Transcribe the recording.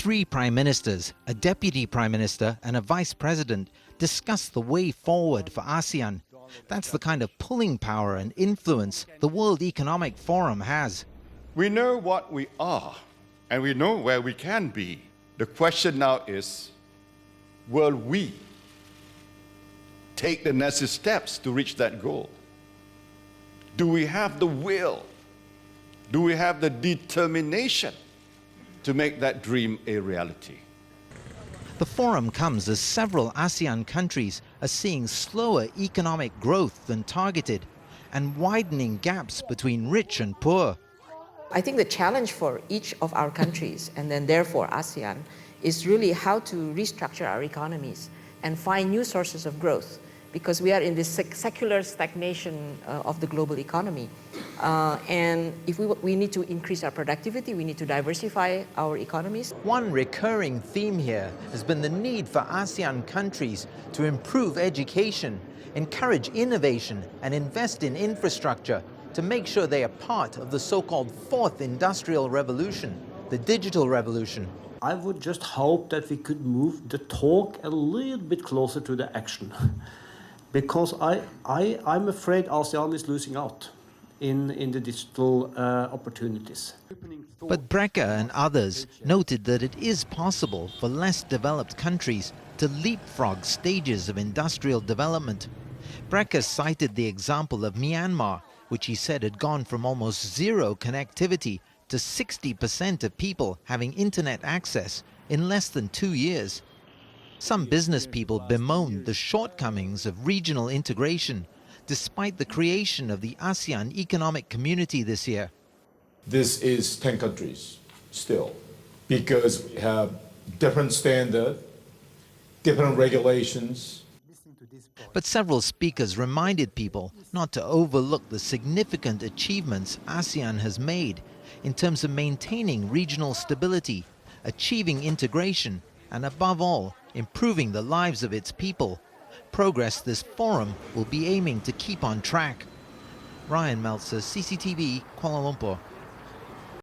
3 prime ministers, a deputy prime minister and a vice president discussed the way forward for ASEAN. That's the kind of pulling power and influence the World Economic Forum has. We know what we are, and we know where we can be. The question now is, will we take the necessary steps to reach that goal? Do we have the will? Do we have the determination to make that dream a reality? The forum comes as several ASEAN countries are seeing slower economic growth than targeted and widening gaps between rich and poor. I think the challenge for each of our countries, and then therefore ASEAN, is really how to restructure our economies and find new sources of growth, because we are in this secular stagnation of the global economy. And if we need to increase our productivity, we need to diversify our economies. One recurring theme here has been the need for ASEAN countries to improve education, encourage innovation and invest in infrastructure to make sure they are part of the so-called fourth industrial revolution, the digital revolution. I would just hope that we could move the talk a little bit closer to the action. Because I'm afraid ASEAN is losing out in the digital opportunities. But Brecker and others noted that it is possible for less developed countries to leapfrog stages of industrial development. Brecker cited the example of Myanmar, which he said had gone from almost zero connectivity to 60% of people having internet access in less than 2 years. Some business people bemoaned the shortcomings of regional integration, despite the creation of the ASEAN Economic Community this year. This is 10 countries still, because we have different standards, different regulations. But several speakers reminded people not to overlook the significant achievements ASEAN has made in terms of maintaining regional stability, achieving integration, and above all, improving the lives of its people. Progress this forum will be aiming to keep on track. Ryan Meltzer, CCTV, Kuala Lumpur.